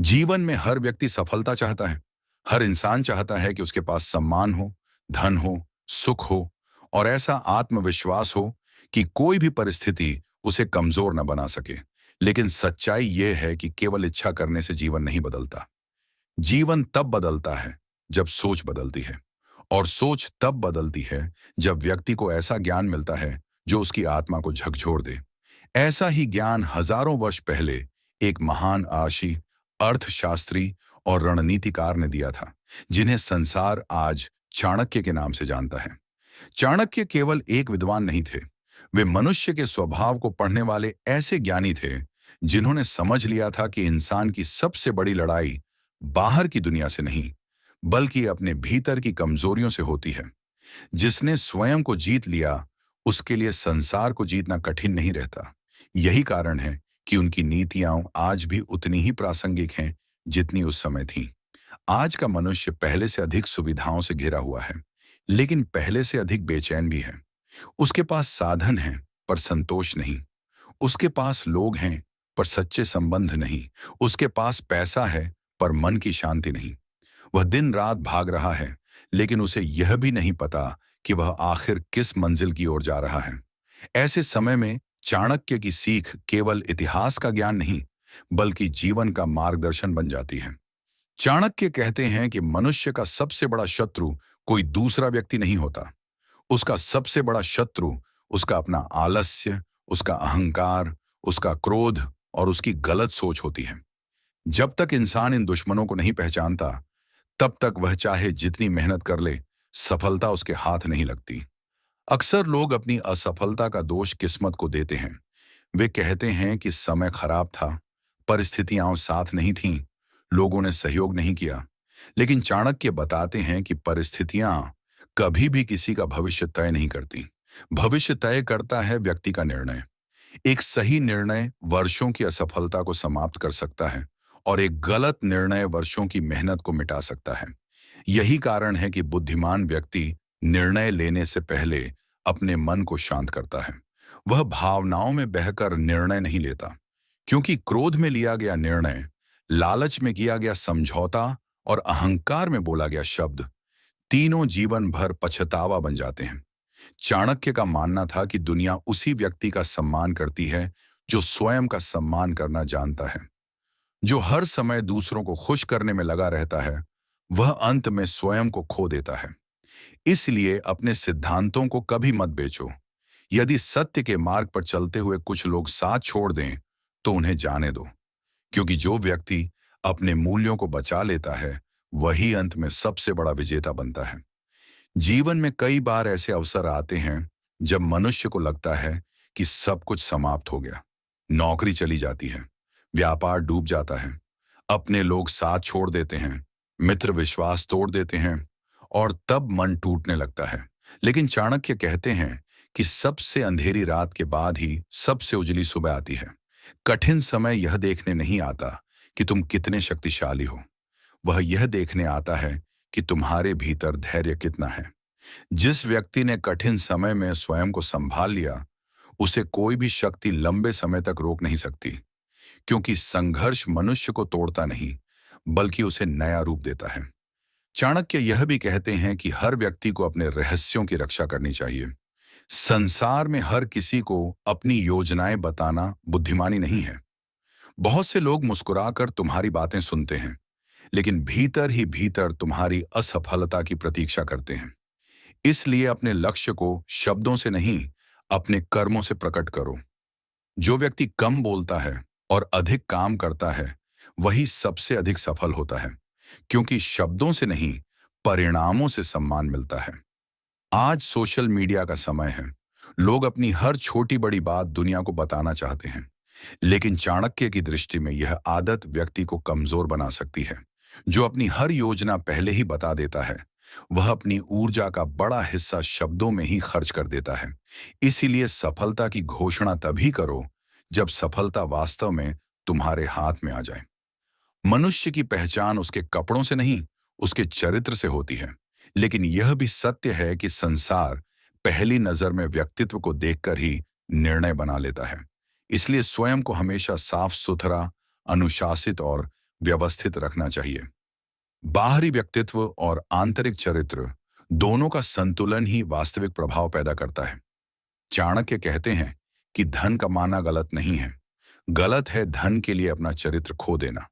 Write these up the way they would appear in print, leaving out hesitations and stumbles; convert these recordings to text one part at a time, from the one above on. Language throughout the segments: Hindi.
जीवन में हर व्यक्ति सफलता चाहता है। हर इंसान चाहता है कि उसके पास सम्मान हो, धन हो, सुख हो और ऐसा आत्मविश्वास हो कि कोई भी परिस्थिति उसे कमजोर न बना सके। लेकिन सच्चाई यह है कि केवल इच्छा करने से जीवन नहीं बदलता। जीवन तब बदलता है जब सोच बदलती है, और सोच तब बदलती है जब व्यक्ति को ऐसा ज्ञान मिलता है जो उसकी आत्मा को झकझोर दे। ऐसा ही ज्ञान हजारों वर्ष पहले एक महान आशी, अर्थशास्त्री और रणनीतिकार ने दिया था, जिन्हें संसार आज चाणक्य के नाम से जानता है। चाणक्य केवल एक विद्वान नहीं थे, वे मनुष्य के स्वभाव को पढ़ने वाले ऐसे ज्ञानी थे जिन्होंने समझ लिया था कि इंसान की सबसे बड़ी लड़ाई बाहर की दुनिया से नहीं, बल्कि अपने भीतर की कमजोरियों से होती है। जिसने स्वयं को जीत लिया, उसके लिए संसार को जीतना कठिन नहीं रहता। यही कारण है कि उनकी नीतियां आज भी उतनी ही प्रासंगिक हैं जितनी उस समय थीं। आज का मनुष्य पहले से अधिक सुविधाओं से घिरा हुआ है, लेकिन पहले से अधिक बेचैन भी है। उसके पास साधन हैं पर संतोष नहीं। उसके पास लोग हैं पर सच्चे संबंध नहीं। उसके पास पैसा है पर मन की शांति नहीं। वह दिन रात भाग रहा है, लेकिन उसे यह भी नहीं पता कि वह आखिर किस मंजिल की ओर जा रहा है। ऐसे समय में चाणक्य की सीख केवल इतिहास का ज्ञान नहीं, बल्कि जीवन का मार्गदर्शन बन जाती है। चाणक्य कहते हैं कि मनुष्य का सबसे बड़ा शत्रु कोई दूसरा व्यक्ति नहीं होता। उसका सबसे बड़ा शत्रु उसका अपना आलस्य, उसका अहंकार, उसका क्रोध और उसकी गलत सोच होती है। जब तक इंसान इन दुश्मनों को नहीं पहचानता, तब तक वह चाहे जितनी मेहनत कर ले, सफलता उसके हाथ नहीं लगती। अक्सर लोग अपनी असफलता का दोष किस्मत को देते हैं। वे कहते हैं कि समय खराब था, परिस्थितियां साथ नहीं थीं, लोगों ने सहयोग नहीं किया। लेकिन चाणक्य बताते हैं कि परिस्थितियां कभी भी किसी का भविष्य तय नहीं करती। भविष्य तय करता है व्यक्ति का निर्णय। एक सही निर्णय वर्षों की असफलता को समाप्त कर सकता है, और एक गलत निर्णय वर्षों की मेहनत को मिटा सकता है। यही कारण है कि बुद्धिमान व्यक्ति निर्णय लेने से पहले अपने मन को शांत करता है। वह भावनाओं में बहकर निर्णय नहीं लेता, क्योंकि क्रोध में लिया गया निर्णय, लालच में किया गया समझौता और अहंकार में बोला गया शब्द, तीनों जीवन भर पछतावा बन जाते हैं। चाणक्य का मानना था कि दुनिया उसी व्यक्ति का सम्मान करती है जो स्वयं का सम्मान करना जानता है। जो हर समय दूसरों को खुश करने में लगा रहता है, वह अंत में स्वयं को खो देता है। इसलिए अपने सिद्धांतों को कभी मत बेचो। यदि सत्य के मार्ग पर चलते हुए कुछ लोग साथ छोड़ दें, तो उन्हें जाने दो, क्योंकि जो व्यक्ति अपने मूल्यों को बचा लेता है, वही अंत में सबसे बड़ा विजेता बनता है। जीवन में कई बार ऐसे अवसर आते हैं जब मनुष्य को लगता है कि सब कुछ समाप्त हो गया। नौकरी चली जाती है, व्यापार डूब जाता है, अपने लोग साथ छोड़ देते हैं, मित्र विश्वास तोड़ देते हैं, और तब मन टूटने लगता है। लेकिन चाणक्य कहते हैं कि सबसे अंधेरी रात के बाद ही सबसे उजली सुबह आती है। कठिन समय यह देखने नहीं आता कि तुम कितने शक्तिशाली हो, वह यह देखने आता है कि तुम्हारे भीतर धैर्य कितना है। जिस व्यक्ति ने कठिन समय में स्वयं को संभाल लिया, उसे कोई भी शक्ति लंबे समय तक रोक नहीं सकती, क्योंकि संघर्ष मनुष्य को तोड़ता नहीं, बल्कि उसे नया रूप देता है। चाणक्य यह भी कहते हैं कि हर व्यक्ति को अपने रहस्यों की रक्षा करनी चाहिए। संसार में हर किसी को अपनी योजनाएं बताना बुद्धिमानी नहीं है। बहुत से लोग मुस्कुराकर तुम्हारी बातें सुनते हैं, लेकिन भीतर ही भीतर तुम्हारी असफलता की प्रतीक्षा करते हैं। इसलिए अपने लक्ष्य को शब्दों से नहीं, अपने कर्मों से प्रकट करो। जो व्यक्ति कम बोलता है और अधिक काम करता है, वही सबसे अधिक सफल होता है, क्योंकि शब्दों से नहीं, परिणामों से सम्मान मिलता है। आज सोशल मीडिया का समय है। लोग अपनी हर छोटी बड़ी बात दुनिया को बताना चाहते हैं, लेकिन चाणक्य की दृष्टि में यह आदत व्यक्ति को कमजोर बना सकती है। जो अपनी हर योजना पहले ही बता देता है, वह अपनी ऊर्जा का बड़ा हिस्सा शब्दों में ही खर्च कर देता है। इसीलिए सफलता की घोषणा तभी करो जब सफलता वास्तव में तुम्हारे हाथ में आ जाए। मनुष्य की पहचान उसके कपड़ों से नहीं, उसके चरित्र से होती है। लेकिन यह भी सत्य है कि संसार पहली नजर में व्यक्तित्व को देखकर ही निर्णय बना लेता है। इसलिए स्वयं को हमेशा साफ सुथरा, अनुशासित और व्यवस्थित रखना चाहिए। बाहरी व्यक्तित्व और आंतरिक चरित्र दोनों का संतुलन ही वास्तविक प्रभाव पैदा करता है। चाणक्य कहते हैं कि धन कमाना गलत नहीं है, गलत है धन के लिए अपना चरित्र खो देना।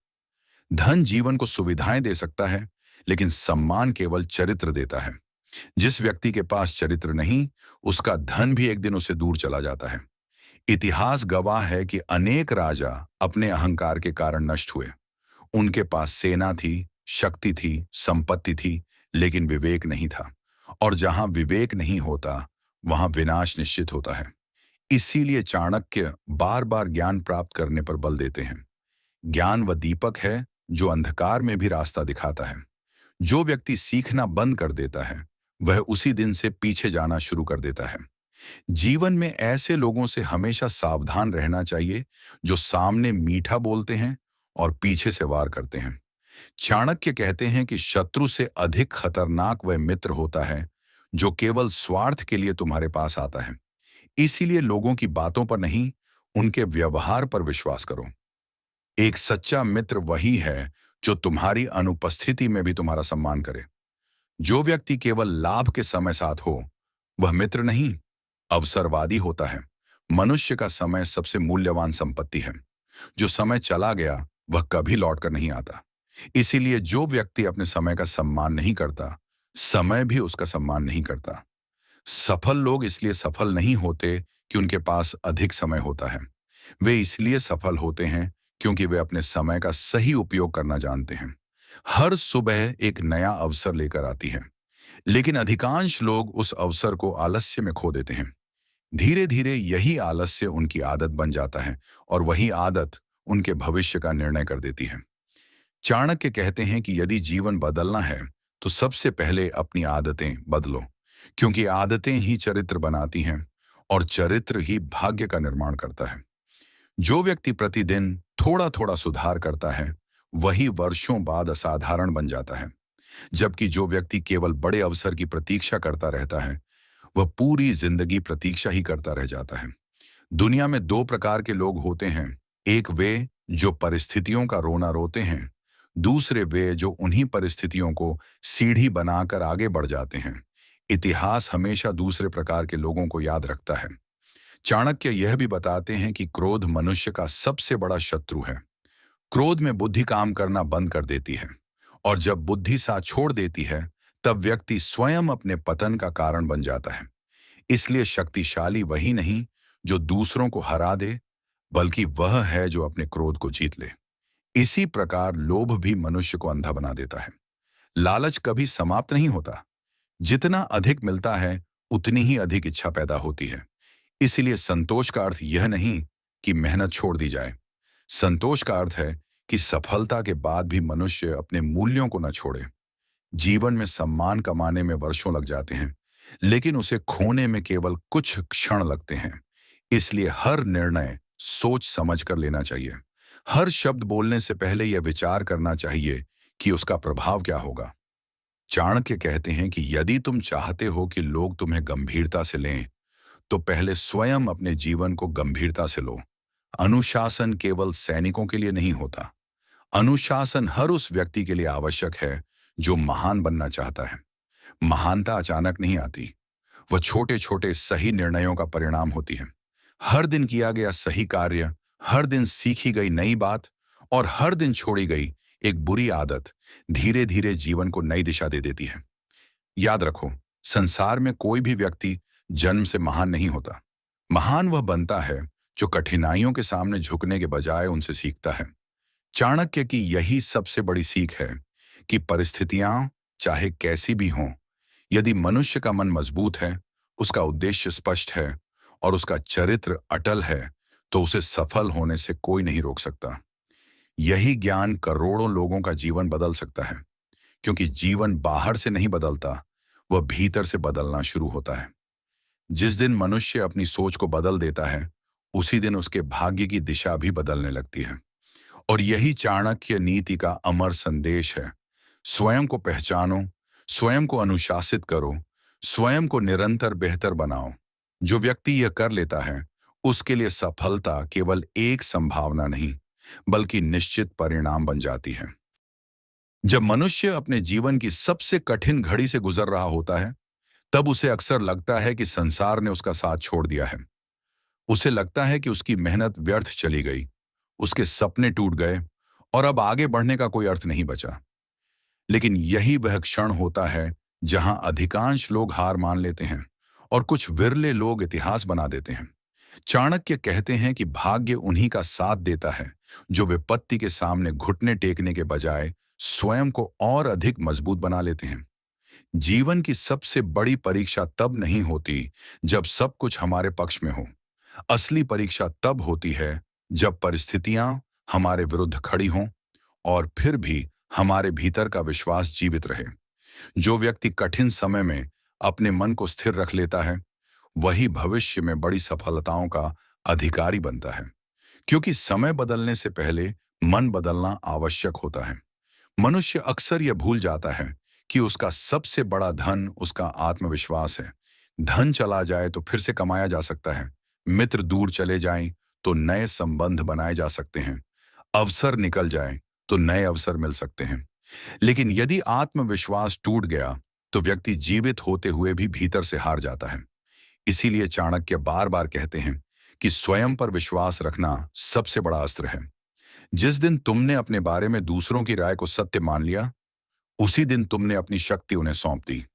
धन जीवन को सुविधाएं दे सकता है, लेकिन सम्मान केवल चरित्र देता है। जिस व्यक्ति के पास चरित्र नहीं, उसका धन भी एक दिन उसे दूर चला जाता है। इतिहास गवाह है कि अनेक राजा अपने अहंकार के कारण नष्ट हुए। उनके पास सेना थी, शक्ति थी, संपत्ति थी, लेकिन विवेक नहीं था। और जहां विवेक नहीं होता, वहां विनाश निश्चित होता है। इसीलिए चाणक्य बार बार ज्ञान प्राप्त करने पर बल देते हैं। ज्ञान वह दीपक है जो अंधकार में भी रास्ता दिखाता है। जो व्यक्ति सीखना बंद कर देता है, वह उसी दिन से पीछे जाना शुरू कर देता है। जीवन में ऐसे लोगों से हमेशा सावधान रहना चाहिए जो सामने मीठा बोलते हैं और पीछे से वार करते हैं। चाणक्य कहते हैं कि शत्रु से अधिक खतरनाक वह मित्र होता है जो केवल स्वार्थ के लिए तुम्हारे पास आता है। इसीलिए लोगों की बातों पर नहीं, उनके व्यवहार पर विश्वास करो। एक सच्चा मित्र वही है जो तुम्हारी अनुपस्थिति में भी तुम्हारा सम्मान करे। जो व्यक्ति केवल लाभ के समय साथ हो, वह मित्र नहीं, अवसरवादी होता है। मनुष्य का समय सबसे मूल्यवान संपत्ति है। जो समय चला गया, वह कभी लौटकर नहीं आता। इसीलिए जो व्यक्ति अपने समय का सम्मान नहीं करता, समय भी उसका सम्मान नहीं करता। सफल लोग इसलिए सफल नहीं होते कि उनके पास अधिक समय होता है। वे इसलिए सफल होते हैं क्योंकि वे अपने समय का सही उपयोग करना जानते हैं। हर सुबह एक नया अवसर लेकर आती है, लेकिन अधिकांश लोग उस अवसर को आलस्य में खो देते हैं। धीरे धीरे यही आलस्य उनकी आदत बन जाता है और वही आदत उनके भविष्य का निर्णय कर देती है। चाणक्य कहते हैं कि यदि जीवन बदलना है तो सबसे पहले अपनी आदतें बदलो, क्योंकि आदतें ही चरित्र बनाती हैं और चरित्र ही भाग्य का निर्माण करता है। जो व्यक्ति प्रतिदिन थोड़ा थोड़ा सुधार करता है, वही वर्षों बाद असाधारण बन जाता है। जबकि जो व्यक्ति केवल बड़े अवसर की प्रतीक्षा करता रहता है, वह पूरी जिंदगी प्रतीक्षा ही करता रह जाता है। दुनिया में दो प्रकार के लोग होते हैं। एक वे जो परिस्थितियों का रोना रोते हैं, दूसरे वे जो उन्हीं परिस्थितियों को सीढ़ी बनाकर आगे बढ़ जाते हैं। इतिहास हमेशा दूसरे प्रकार के लोगों को याद रखता है। चाणक्य यह भी बताते हैं कि क्रोध मनुष्य का सबसे बड़ा शत्रु है। क्रोध में बुद्धि काम करना बंद कर देती है, और जब बुद्धि साथ छोड़ देती है, तब व्यक्ति स्वयं अपने पतन का कारण बन जाता है। इसलिए शक्तिशाली वही नहीं जो दूसरों को हरा दे, बल्कि वह है जो अपने क्रोध को जीत ले। इसी प्रकार लोभ भी मनुष्य को अंधा बना देता है। लालच कभी समाप्त नहीं होता। जितना अधिक मिलता है, उतनी ही अधिक इच्छा पैदा होती है। इसलिए संतोष का अर्थ यह नहीं कि मेहनत छोड़ दी जाए। संतोष का अर्थ है कि सफलता के बाद भी मनुष्य अपने मूल्यों को न छोड़े। जीवन में सम्मान कमाने में वर्षों लग जाते हैं, लेकिन उसे खोने में केवल कुछ क्षण लगते हैं। इसलिए हर निर्णय सोच समझ कर लेना चाहिए। हर शब्द बोलने से पहले यह विचार करना चाहिए कि उसका प्रभाव क्या होगा। चाणक्य कहते हैं कि यदि तुम चाहते हो कि लोग तुम्हें गंभीरता से लें, तो पहले स्वयं अपने जीवन को गंभीरता से लो। अनुशासन केवल सैनिकों के लिए नहीं होता। अनुशासन हर उस व्यक्ति के लिए आवश्यक है जो महान बनना चाहता है। महानता अचानक नहीं आती, वह छोटे छोटे सही निर्णयों का परिणाम होती है। हर दिन किया गया सही कार्य, हर दिन सीखी गई नई बात और हर दिन छोड़ी गई एक बुरी आदत धीरे धीरे जीवन को नई दिशा दे देती है। याद रखो, संसार में कोई भी व्यक्ति जन्म से महान नहीं होता। महान वह बनता है जो कठिनाइयों के सामने झुकने के बजाय उनसे सीखता है। चाणक्य की यही सबसे बड़ी सीख है कि परिस्थितियां चाहे कैसी भी हों, यदि मनुष्य का मन मजबूत है, उसका उद्देश्य स्पष्ट है और उसका चरित्र अटल है, तो उसे सफल होने से कोई नहीं रोक सकता। यही ज्ञान करोड़ों लोगों का जीवन बदल सकता है, क्योंकि जीवन बाहर से नहीं बदलता, वह भीतर से बदलना शुरू होता है। जिस दिन मनुष्य अपनी सोच को बदल देता है, उसी दिन उसके भाग्य की दिशा भी बदलने लगती है। और यही चाणक्य नीति का अमर संदेश है। स्वयं को पहचानो, स्वयं को अनुशासित करो, स्वयं को निरंतर बेहतर बनाओ। जो व्यक्ति यह कर लेता है, उसके लिए सफलता केवल एक संभावना नहीं, बल्कि निश्चित परिणाम बन जाती है। जब मनुष्य अपने जीवन की सबसे कठिन घड़ी से गुजर रहा होता है, तब उसे अक्सर लगता है कि संसार ने उसका साथ छोड़ दिया है। उसे लगता है कि उसकी मेहनत व्यर्थ चली गई, उसके सपने टूट गए और अब आगे बढ़ने का कोई अर्थ नहीं बचा। लेकिन यही वह क्षण होता है जहां अधिकांश लोग हार मान लेते हैं और कुछ विरले लोग इतिहास बना देते हैं। चाणक्य कहते हैं कि भाग्य उन्हीं का साथ देता है जो विपत्ति के सामने घुटने टेकने के बजाय स्वयं को और अधिक मजबूत बना लेते हैं। जीवन की सबसे बड़ी परीक्षा तब नहीं होती जब सब कुछ हमारे पक्ष में हो। असली परीक्षा तब होती है जब परिस्थितियां हमारे विरुद्ध खड़ी हों और फिर भी हमारे भीतर का विश्वास जीवित रहे। जो व्यक्ति कठिन समय में अपने मन को स्थिर रख लेता है, वही भविष्य में बड़ी सफलताओं का अधिकारी बनता है। क्योंकि समय बदलने से पहले मन बदलना आवश्यक होता है। मनुष्य अक्सर यह भूल जाता है कि उसका सबसे बड़ा धन उसका आत्मविश्वास है। धन चला जाए तो फिर से कमाया जा सकता है, मित्र दूर चले जाएं तो नए संबंध बनाए जा सकते हैं, अवसर निकल जाए तो नए अवसर मिल सकते हैं। लेकिन यदि आत्मविश्वास टूट गया तो व्यक्ति जीवित होते हुए भी भीतर से हार जाता है। इसीलिए चाणक्य बार बार कहते हैं कि स्वयं पर विश्वास रखना सबसे बड़ा अस्त्र है। जिस दिन तुमने अपने बारे में दूसरों की राय को सत्य मान लिया, उसी दिन तुमने अपनी शक्ति उन्हें सौंप दी।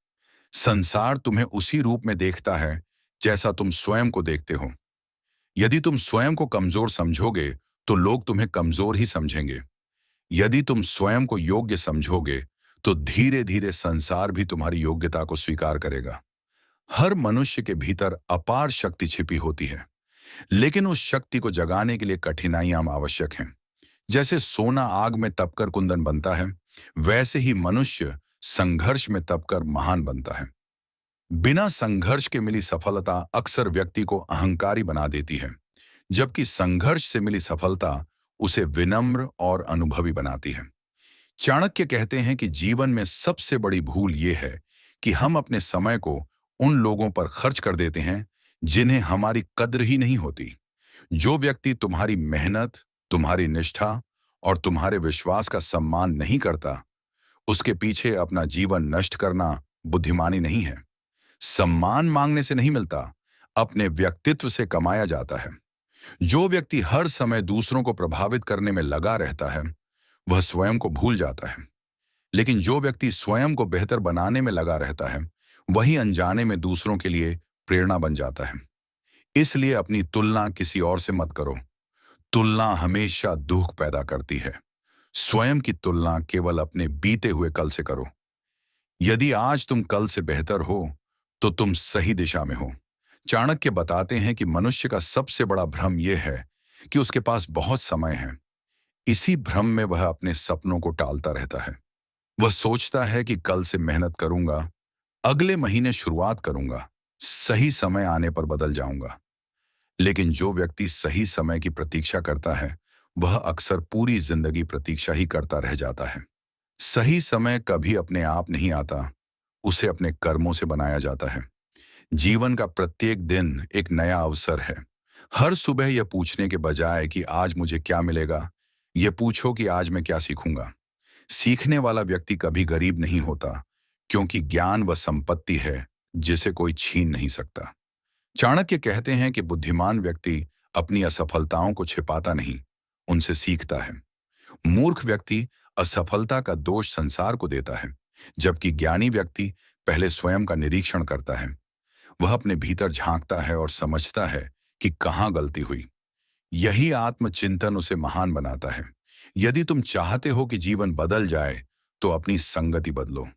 संसार तुम्हें उसी रूप में देखता है जैसा तुम स्वयं को देखते हो। यदि तुम स्वयं को कमजोर समझोगे तो लोग तुम्हें कमजोर ही समझेंगे। यदि तुम स्वयं को योग्य समझोगे तो धीरे धीरे संसार भी तुम्हारी योग्यता को स्वीकार करेगा। हर मनुष्य के भीतर अपार शक्ति छिपी होती है, लेकिन उस शक्ति को जगाने के लिए कठिनाइयां आवश्यक हैं। जैसे सोना आग में तपकर कुंदन बनता है, वैसे ही मनुष्य संघर्ष में तपकर महान बनता है। बिना संघर्ष के मिली सफलता अक्सर व्यक्ति को अहंकारी बना देती है, जबकि संघर्ष से मिली सफलता उसे विनम्र और अनुभवी बनाती है। चाणक्य कहते हैं कि जीवन में सबसे बड़ी भूल यह है कि हम अपने समय को उन लोगों पर खर्च कर देते हैं जिन्हें हमारी कद्र ही नहीं होती। जो व्यक्ति तुम्हारी मेहनत, तुम्हारी निष्ठा और तुम्हारे विश्वास का सम्मान नहीं करता, उसके पीछे अपना जीवन नष्ट करना बुद्धिमानी नहीं है। सम्मान मांगने से नहीं मिलता, अपने व्यक्तित्व से कमाया जाता है। जो व्यक्ति हर समय दूसरों को प्रभावित करने में लगा रहता है, वह स्वयं को भूल जाता है। लेकिन जो व्यक्ति स्वयं को बेहतर बनाने में लगा रहता है, वही अनजाने में दूसरों के लिए प्रेरणा बन जाता है। इसलिए अपनी तुलना किसी और से मत करो। तुलना हमेशा दुख पैदा करती है। स्वयं की तुलना केवल अपने बीते हुए कल से करो। यदि आज तुम कल से बेहतर हो, तो तुम सही दिशा में हो। चाणक्य बताते हैं कि मनुष्य का सबसे बड़ा भ्रम यह है कि उसके पास बहुत समय है। इसी भ्रम में वह अपने सपनों को टालता रहता है। वह सोचता है कि कल से मेहनत करूंगा, अगले महीने शुरुआत करूंगा, सही समय आने पर बदल जाऊंगा। लेकिन जो व्यक्ति सही समय की प्रतीक्षा करता है, वह अक्सर पूरी जिंदगी प्रतीक्षा ही करता रह जाता है। सही समय कभी अपने आप नहीं आता, उसे अपने कर्मों से बनाया जाता है। जीवन का प्रत्येक दिन एक नया अवसर है। हर सुबह यह पूछने के बजाय कि आज मुझे क्या मिलेगा, यह पूछो कि आज मैं क्या सीखूंगा। सीखने वाला व्यक्ति कभी गरीब नहीं होता, क्योंकि ज्ञान वह संपत्ति है जिसे कोई छीन नहीं सकता। चाणक्य कहते हैं कि बुद्धिमान व्यक्ति अपनी असफलताओं को छिपाता नहीं, उनसे सीखता है। मूर्ख व्यक्ति असफलता का दोष संसार को देता है, जबकि ज्ञानी व्यक्ति पहले स्वयं का निरीक्षण करता है। वह अपने भीतर झांकता है और समझता है कि कहाँ गलती हुई। यही आत्मचिंतन उसे महान बनाता है। यदि तुम चाहते हो कि जीवन बदल जाए, तो अपनी संगति बदलो।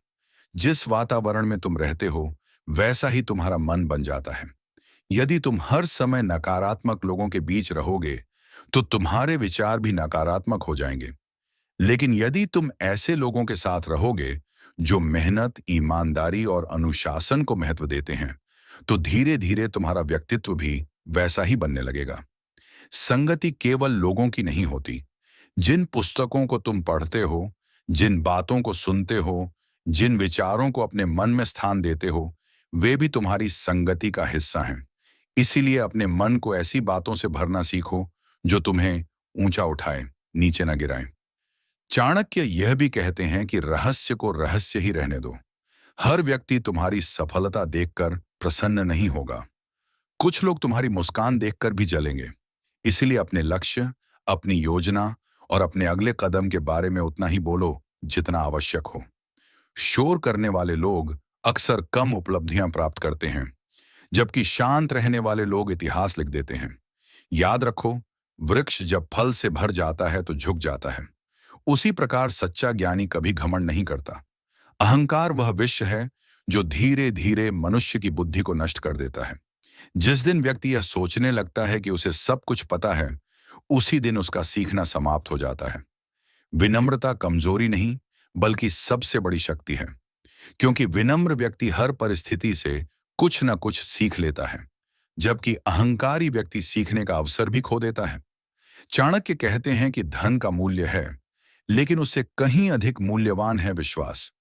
जिस वातावरण में तुम रहते हो, वैसा ही तुम्हारा मन बन जाता है। यदि तुम हर समय नकारात्मक लोगों के बीच रहोगे, तो तुम्हारे विचार भी नकारात्मक हो जाएंगे। लेकिन यदि तुम ऐसे लोगों के साथ रहोगे जो मेहनत, ईमानदारी और अनुशासन को महत्व देते हैं, तो धीरे धीरे तुम्हारा व्यक्तित्व भी वैसा ही बनने लगेगा। संगति केवल लोगों की नहीं होती। जिन पुस्तकों को तुम पढ़ते हो, जिन बातों को सुनते हो, जिन विचारों को अपने मन में स्थान देते हो, वे भी तुम्हारी संगति का हिस्सा हैं। इसीलिए अपने मन को ऐसी बातों से भरना सीखो जो तुम्हें ऊंचा उठाए, नीचे न गिराएं। चाणक्य यह भी कहते हैं कि रहस्य को रहस्य ही रहने दो। हर व्यक्ति तुम्हारी सफलता देखकर प्रसन्न नहीं होगा। कुछ लोग तुम्हारी मुस्कान देखकर भी जलेंगे। इसलिए अपने लक्ष्य, अपनी योजना और अपने अगले कदम के बारे में उतना ही बोलो जितना आवश्यक हो। शोर करने वाले लोग अक्सर कम उपलब्धियां प्राप्त करते हैं, जबकि शांत रहने वाले लोग इतिहास लिख देते हैं। याद रखो, वृक्ष जब फल से भर जाता है तो झुक जाता है। उसी प्रकार सच्चा ज्ञानी कभी घमंड नहीं करता। अहंकार वह विष है जो धीरे धीरे मनुष्य की बुद्धि को नष्ट कर देता है। जिस दिन व्यक्ति यह सोचने लगता है कि उसे सब कुछ पता है, उसी दिन उसका सीखना समाप्त हो जाता है। विनम्रता कमजोरी नहीं, बल्कि सबसे बड़ी शक्ति है, क्योंकि विनम्र व्यक्ति हर परिस्थिति से कुछ न कुछ सीख लेता है, जबकि अहंकारी व्यक्ति सीखने का अवसर भी खो देता है। चाणक्य कहते हैं कि धन का मूल्य है, लेकिन उससे कहीं अधिक मूल्यवान है विश्वास।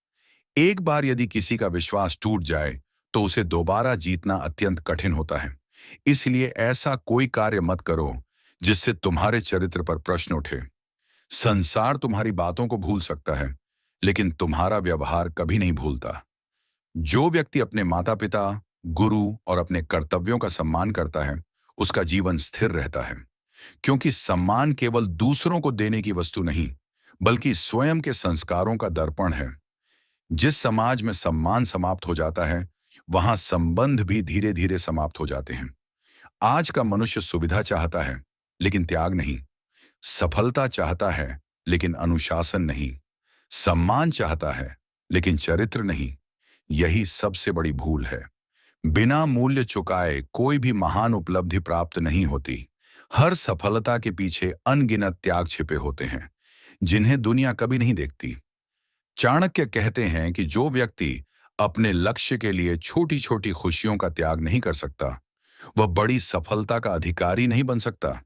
एक बार यदि किसी का विश्वास टूट जाए तो उसे दोबारा जीतना अत्यंत कठिन होता है। इसलिए ऐसा कोई कार्य मत करो जिससे तुम्हारे चरित्र पर प्रश्न उठे। संसार तुम्हारी बातों को भूल सकता है, लेकिन तुम्हारा व्यवहार कभी नहीं भूलता। जो व्यक्ति अपने माता पिता, गुरु और अपने कर्तव्यों का सम्मान करता है, उसका जीवन स्थिर रहता है, क्योंकि सम्मान केवल दूसरों को देने की वस्तु नहीं, बल्कि स्वयं के संस्कारों का दर्पण है। जिस समाज में सम्मान समाप्त हो जाता है, वहां संबंध भी धीरे धीरे समाप्त हो जाते हैं। आज का मनुष्य सुविधा चाहता है, लेकिन त्याग नहीं। सफलता चाहता है, लेकिन अनुशासन नहीं। सम्मान चाहता है, लेकिन चरित्र नहीं। यही सबसे बड़ी भूल है। बिना मूल्य चुकाए कोई भी महान उपलब्धि प्राप्त नहीं होती। हर सफलता के पीछे अनगिनत त्याग छिपे होते हैं, जिन्हें दुनिया कभी नहीं देखती। चाणक्य कहते हैं कि जो व्यक्ति अपने लक्ष्य के लिए छोटी छोटी खुशियों का त्याग नहीं कर सकता, वह बड़ी सफलता का अधिकारी नहीं बन सकता,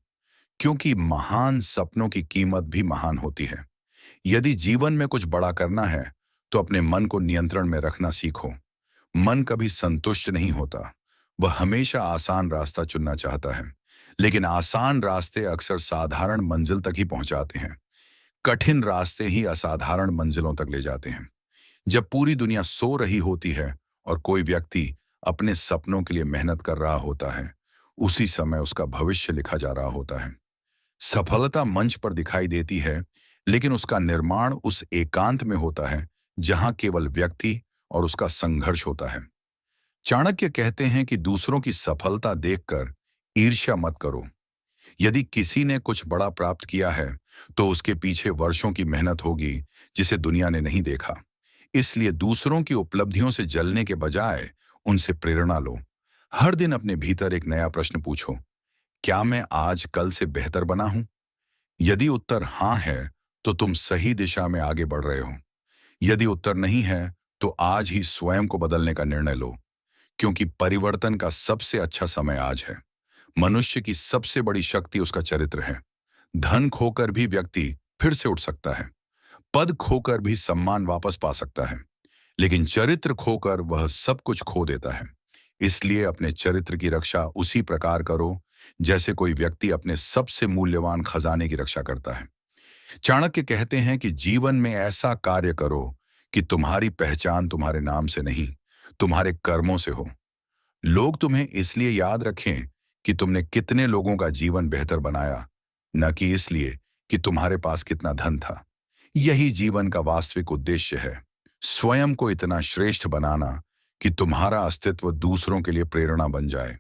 क्योंकि महान सपनों की कीमत भी महान होती है। यदि जीवन में कुछ बड़ा करना है, तो अपने मन को नियंत्रण में रखना सीखो। मन कभी संतुष्ट नहीं होता। वह हमेशा आसान रास्ता चुनना चाहता है, लेकिन आसान रास्ते अक्सर साधारण मंजिल तक ही पहुंचाते हैं। कठिन रास्ते ही असाधारण मंजिलों तक ले जाते हैं। जब पूरी दुनिया सो रही होती है और कोई व्यक्ति अपने सपनों के लिए मेहनत कर रहा होता है, उसी समय उसका भविष्य लिखा जा रहा होता है। सफलता मंच पर दिखाई देती है, लेकिन उसका निर्माण उस एकांत में होता है जहां केवल व्यक्ति और उसका संघर्ष होता है। चाणक्य कहते हैं कि दूसरों की सफलता देखकर ईर्ष्या मत करो। यदि किसी ने कुछ बड़ा प्राप्त किया है, तो उसके पीछे वर्षों की मेहनत होगी जिसे दुनिया ने नहीं देखा। इसलिए दूसरों की उपलब्धियों से जलने के बजाय उनसे प्रेरणा लो। हर दिन अपने भीतर एक नया प्रश्न पूछो, क्या मैं आज कल से बेहतर बना हूं? यदि उत्तर हाँ है, तो तुम सही दिशा में आगे बढ़ रहे हो। यदि उत्तर नहीं है, तो आज ही स्वयं को बदलने का निर्णय लो, क्योंकि परिवर्तन का सबसे अच्छा समय आज है। मनुष्य की सबसे बड़ी शक्ति उसका चरित्र है। धन खोकर भी व्यक्ति फिर से उठ सकता है, पद खोकर भी सम्मान वापस पा सकता है, लेकिन चरित्र खोकर वह सब कुछ खो देता है। इसलिए अपने चरित्र की रक्षा उसी प्रकार करो जैसे कोई व्यक्ति अपने सबसे मूल्यवान खजाने की रक्षा करता है। चाणक्य कहते हैं कि जीवन में ऐसा कार्य करो कि तुम्हारी पहचान तुम्हारे नाम से नहीं, तुम्हारे कर्मों से हो। लोग तुम्हें इसलिए याद रखें कि तुमने कितने लोगों का जीवन बेहतर बनाया, न कि इसलिए कि तुम्हारे पास कितना धन था। यही जीवन का वास्तविक उद्देश्य है, स्वयं को इतना श्रेष्ठ बनाना कि तुम्हारा अस्तित्व दूसरों के लिए प्रेरणा बन जाए।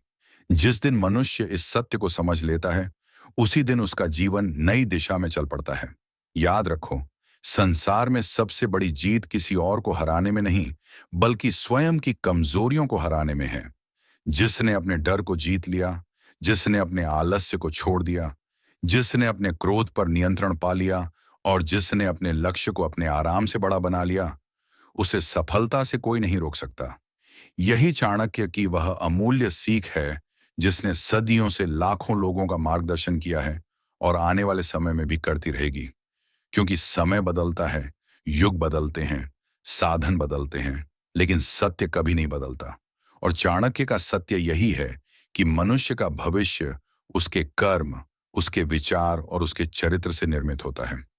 जिस दिन मनुष्य इस सत्य को समझ लेता है, उसी दिन उसका जीवन नई दिशा में चल पड़ता है। याद रखो, संसार में सबसे बड़ी जीत किसी और को हराने में नहीं, बल्कि स्वयं की कमजोरियों को हराने में है। जिसने अपने डर को जीत लिया, जिसने अपने आलस्य को छोड़ दिया, जिसने अपने क्रोध पर नियंत्रण पा लिया और जिसने अपने लक्ष्य को अपने आराम से बड़ा बना लिया, उसे सफलता से कोई नहीं रोक सकता। यही चाणक्य की वह अमूल्य सीख है जिसने सदियों से लाखों लोगों का मार्गदर्शन किया है और आने वाले समय में भी करती रहेगी। क्योंकि समय बदलता है, युग बदलते हैं, साधन बदलते हैं, लेकिन सत्य कभी नहीं बदलता। और चाणक्य का सत्य यही है कि मनुष्य का भविष्य उसके कर्म, उसके विचार और उसके चरित्र से निर्मित होता है।